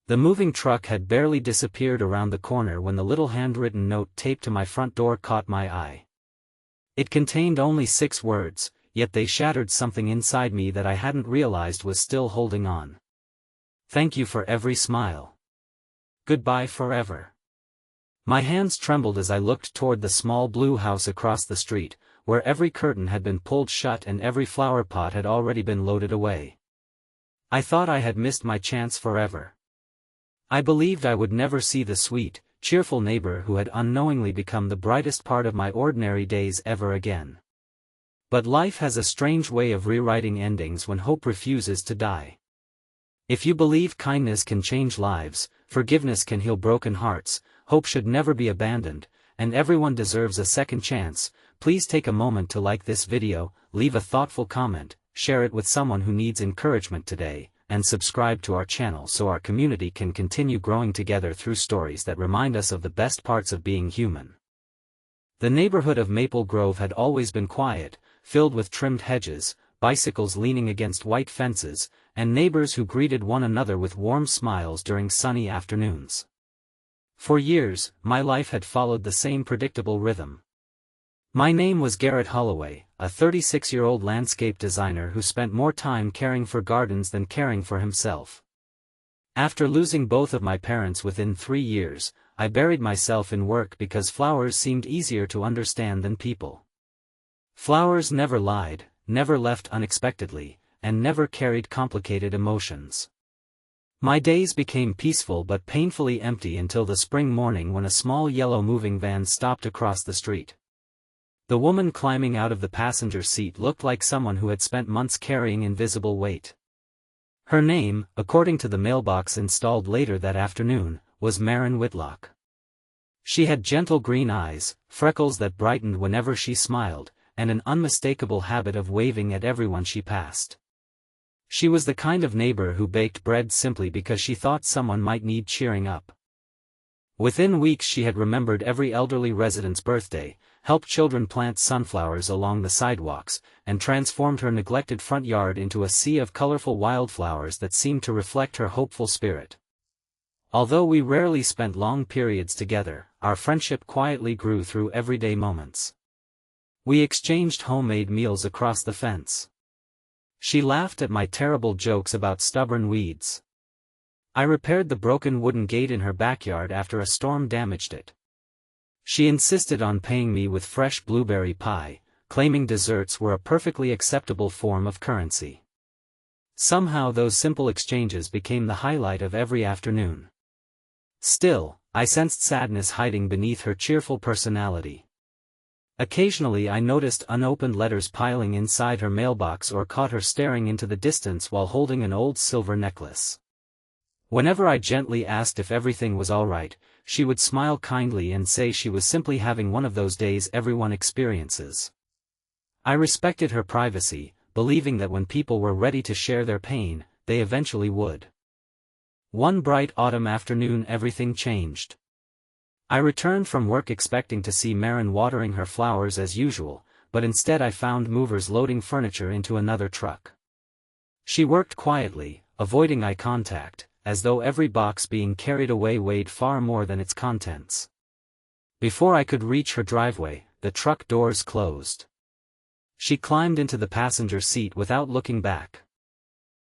The moving truck had barely disappeared around the corner when the little handwritten note taped to my front door caught my eye. It contained only 6 words, yet they shattered something inside me that I hadn't realized was still holding on. Thank you for every smile. Goodbye forever. My hands trembled as I looked toward the small blue house across the street, where every curtain had been pulled shut and every flower pot had already been loaded away. I thought I had missed my chance forever. I believed I would never see the sweet, cheerful neighbor who had unknowingly become the brightest part of my ordinary days ever again. But life has a strange way of rewriting endings when hope refuses to die. If you believe kindness can change lives, forgiveness can heal broken hearts, hope should never be abandoned, and everyone deserves a second chance, please take a moment to like this video, leave a thoughtful comment, share it with someone who needs encouragement today, and subscribe to our channel so our community can continue growing together through stories that remind us of the best parts of being human. The neighborhood of Maple Grove had always been quiet, filled with trimmed hedges, bicycles leaning against white fences, and neighbors who greeted one another with warm smiles during sunny afternoons. For years, my life had followed the same predictable rhythm. My name was Garrett Holloway, a 36-year-old landscape designer who spent more time caring for gardens than caring for himself. After losing both of my parents within 3 years, I buried myself in work because flowers seemed easier to understand than people. Flowers never lied, never left unexpectedly, and never carried complicated emotions. My days became peaceful but painfully empty until the spring morning when a small yellow moving van stopped across the street. The woman climbing out of the passenger seat looked like someone who had spent months carrying invisible weight. Her name, according to the mailbox installed later that afternoon, was Maren Whitlock. She had gentle green eyes, freckles that brightened whenever she smiled, and an unmistakable habit of waving at everyone she passed. She was the kind of neighbor who baked bread simply because she thought someone might need cheering up. Within weeks she had remembered every elderly resident's birthday, helped children plant sunflowers along the sidewalks, and transformed her neglected front yard into a sea of colorful wildflowers that seemed to reflect her hopeful spirit. Although we rarely spent long periods together, our friendship quietly grew through everyday moments. We exchanged homemade meals across the fence. She laughed at my terrible jokes about stubborn weeds. I repaired the broken wooden gate in her backyard after a storm damaged it. She insisted on paying me with fresh blueberry pie, claiming desserts were a perfectly acceptable form of currency. Somehow those simple exchanges became the highlight of every afternoon. Still, I sensed sadness hiding beneath her cheerful personality. Occasionally I noticed unopened letters piling inside her mailbox or caught her staring into the distance while holding an old silver necklace. Whenever I gently asked if everything was all right, she would smile kindly and say she was simply having one of those days everyone experiences. I respected her privacy, believing that when people were ready to share their pain, they eventually would. One bright autumn afternoon everything changed. I returned from work expecting to see Maren watering her flowers as usual, but instead I found movers loading furniture into another truck. She worked quietly, avoiding eye contact, as though every box being carried away weighed far more than its contents. Before I could reach her driveway, the truck doors closed. She climbed into the passenger seat without looking back.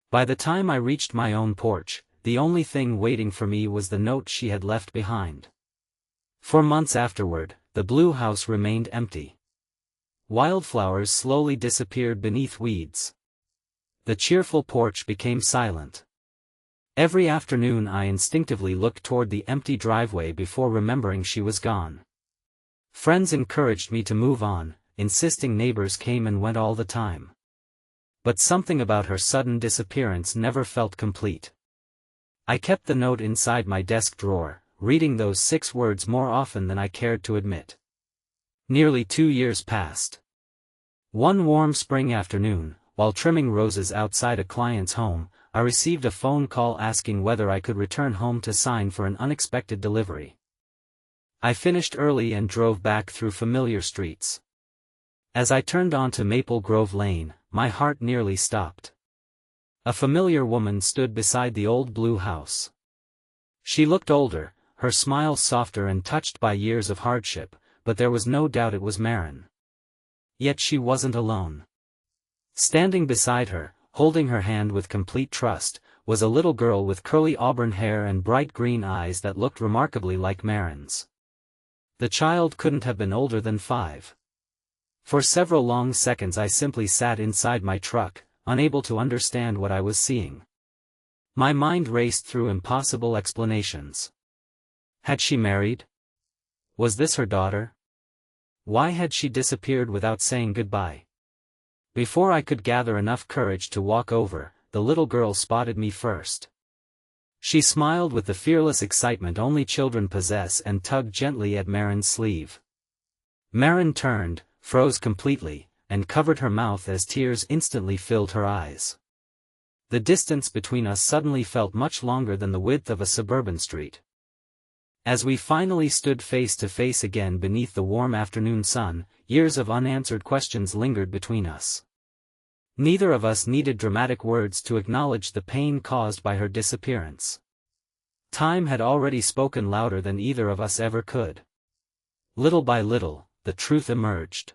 By the time I reached my own porch, the only thing waiting for me was the note she had left behind. For months afterward, the blue house remained empty. Wildflowers slowly disappeared beneath weeds. The cheerful porch became silent. Every afternoon I instinctively looked toward the empty driveway before remembering she was gone. Friends encouraged me to move on, insisting neighbors came and went all the time. But something about her sudden disappearance never felt complete. I kept the note inside my desk drawer, reading those 6 words more often than I cared to admit. Nearly 2 years passed. One warm spring afternoon, while trimming roses outside a client's home, I received a phone call asking whether I could return home to sign for an unexpected delivery. I finished early and drove back through familiar streets. As I turned onto Maple Grove Lane, my heart nearly stopped. A familiar woman stood beside the old blue house. She looked older, her smile softer and touched by years of hardship, but there was no doubt it was Marin. Yet she wasn't alone. Standing beside her, holding her hand with complete trust, was a little girl with curly auburn hair and bright green eyes that looked remarkably like Marin's. The child couldn't have been older than 5. For several long seconds I simply sat inside my truck, unable to understand what I was seeing. My mind raced through impossible explanations. Had she married? Was this her daughter? Why had she disappeared without saying goodbye? Before I could gather enough courage to walk over, the little girl spotted me first. She smiled with the fearless excitement only children possess and tugged gently at Marin's sleeve. Marin turned, froze completely, and covered her mouth as tears instantly filled her eyes. The distance between us suddenly felt much longer than the width of a suburban street. As we finally stood face to face again beneath the warm afternoon sun, years of unanswered questions lingered between us. Neither of us needed dramatic words to acknowledge the pain caused by her disappearance. Time had already spoken louder than either of us ever could. Little by little, the truth emerged.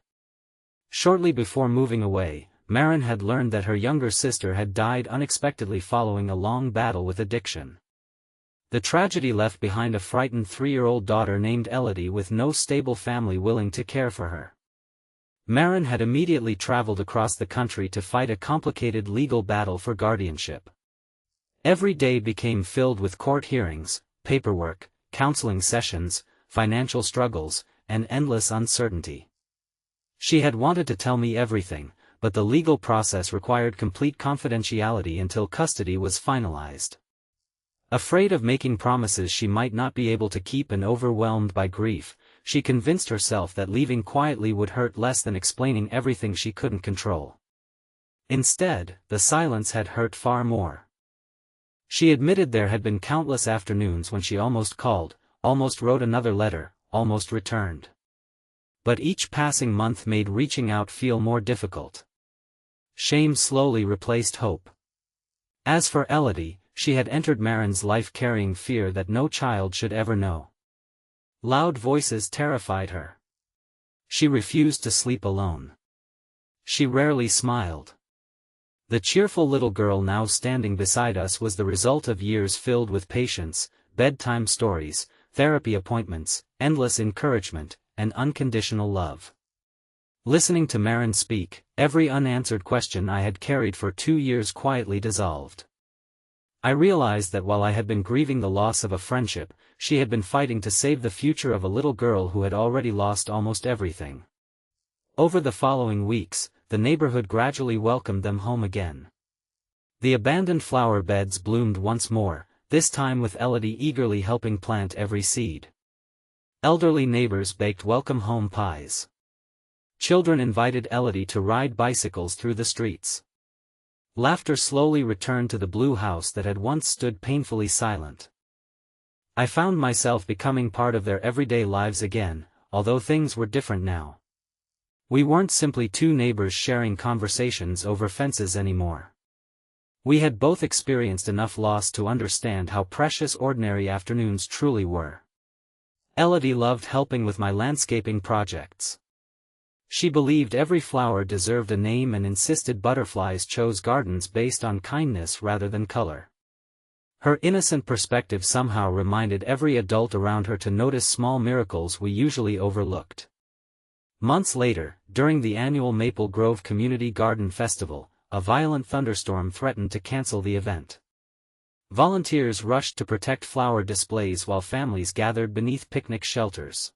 Shortly before moving away, Marin had learned that her younger sister had died unexpectedly following a long battle with addiction. The tragedy left behind a frightened 3-year-old daughter named Elodie with no stable family willing to care for her. Marin had immediately traveled across the country to fight a complicated legal battle for guardianship. Every day became filled with court hearings, paperwork, counseling sessions, financial struggles, and endless uncertainty. She had wanted to tell me everything, but the legal process required complete confidentiality until custody was finalized. Afraid of making promises she might not be able to keep and overwhelmed by grief, she convinced herself that leaving quietly would hurt less than explaining everything she couldn't control. Instead, the silence had hurt far more. She admitted there had been countless afternoons when she almost called, almost wrote another letter, almost returned. But each passing month made reaching out feel more difficult. Shame slowly replaced hope. As for Elodie, she had entered Marin's life carrying fear that no child should ever know. Loud voices terrified her. She refused to sleep alone. She rarely smiled. The cheerful little girl now standing beside us was the result of years filled with patience, bedtime stories, therapy appointments, endless encouragement, and unconditional love. Listening to Marin speak, every unanswered question I had carried for 2 years quietly dissolved. I realized that while I had been grieving the loss of a friendship, she had been fighting to save the future of a little girl who had already lost almost everything. Over the following weeks, the neighborhood gradually welcomed them home again. The abandoned flower beds bloomed once more, this time with Elodie eagerly helping plant every seed. Elderly neighbors baked welcome home pies. Children invited Elodie to ride bicycles through the streets. Laughter slowly returned to the blue house that had once stood painfully silent. I found myself becoming part of their everyday lives again, although things were different now. We weren't simply 2 neighbors sharing conversations over fences anymore. We had both experienced enough loss to understand how precious ordinary afternoons truly were. Elodie loved helping with my landscaping projects. She believed every flower deserved a name and insisted butterflies chose gardens based on kindness rather than color. Her innocent perspective somehow reminded every adult around her to notice small miracles we usually overlooked. Months later, during the annual Maple Grove Community Garden Festival, a violent thunderstorm threatened to cancel the event. Volunteers rushed to protect flower displays while families gathered beneath picnic shelters.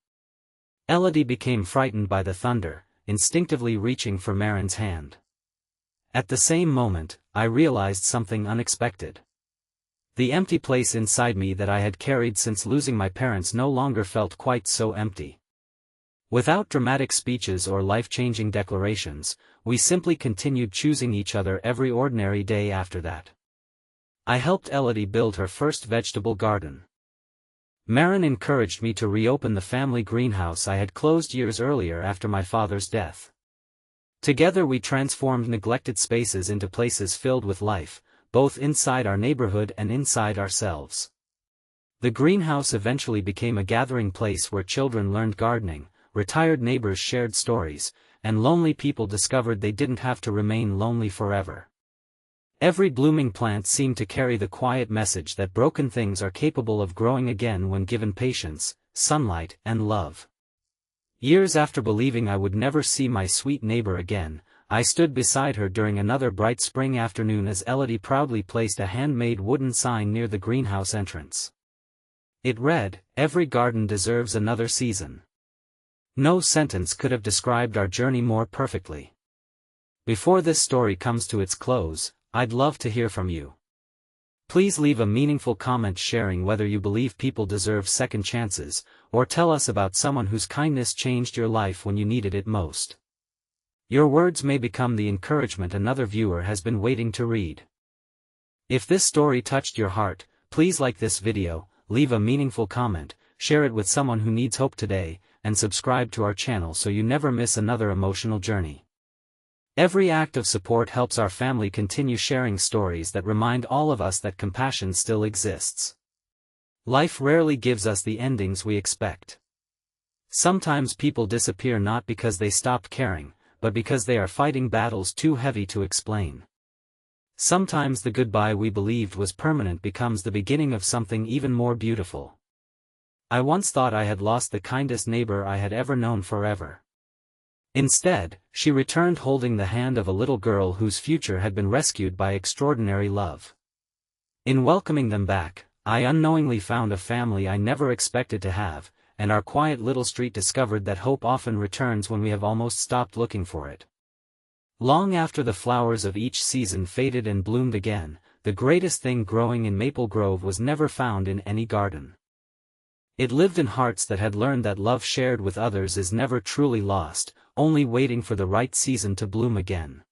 Elodie became frightened by the thunder, instinctively reaching for Marin's hand. At the same moment, I realized something unexpected. The empty place inside me that I had carried since losing my parents no longer felt quite so empty. Without dramatic speeches or life-changing declarations, we simply continued choosing each other every ordinary day after that. I helped Elodie build her first vegetable garden. Marin encouraged me to reopen the family greenhouse I had closed years earlier after my father's death. Together we transformed neglected spaces into places filled with life, both inside our neighborhood and inside ourselves. The greenhouse eventually became a gathering place where children learned gardening, retired neighbors shared stories, and lonely people discovered they didn't have to remain lonely forever. Every blooming plant seemed to carry the quiet message that broken things are capable of growing again when given patience, sunlight, and love. Years after believing I would never see my sweet neighbor again, I stood beside her during another bright spring afternoon as Elodie proudly placed a handmade wooden sign near the greenhouse entrance. It read, "Every garden deserves another season." No sentence could have described our journey more perfectly. Before this story comes to its close, I'd love to hear from you. Please leave a meaningful comment sharing whether you believe people deserve second chances, or tell us about someone whose kindness changed your life when you needed it most. Your words may become the encouragement another viewer has been waiting to read. If this story touched your heart, please like this video, leave a meaningful comment, share it with someone who needs hope today, and subscribe to our channel so you never miss another emotional journey. Every act of support helps our family continue sharing stories that remind all of us that compassion still exists. Life rarely gives us the endings we expect. Sometimes people disappear not because they stopped caring, but because they are fighting battles too heavy to explain. Sometimes the goodbye we believed was permanent becomes the beginning of something even more beautiful. I once thought I had lost the kindest neighbor I had ever known forever. Instead, she returned holding the hand of a little girl whose future had been rescued by extraordinary love. In welcoming them back, I unknowingly found a family I never expected to have, and our quiet little street discovered that hope often returns when we have almost stopped looking for it. Long after the flowers of each season faded and bloomed again, the greatest thing growing in Maple Grove was never found in any garden. It lived in hearts that had learned that love shared with others is never truly lost, only waiting for the right season to bloom again.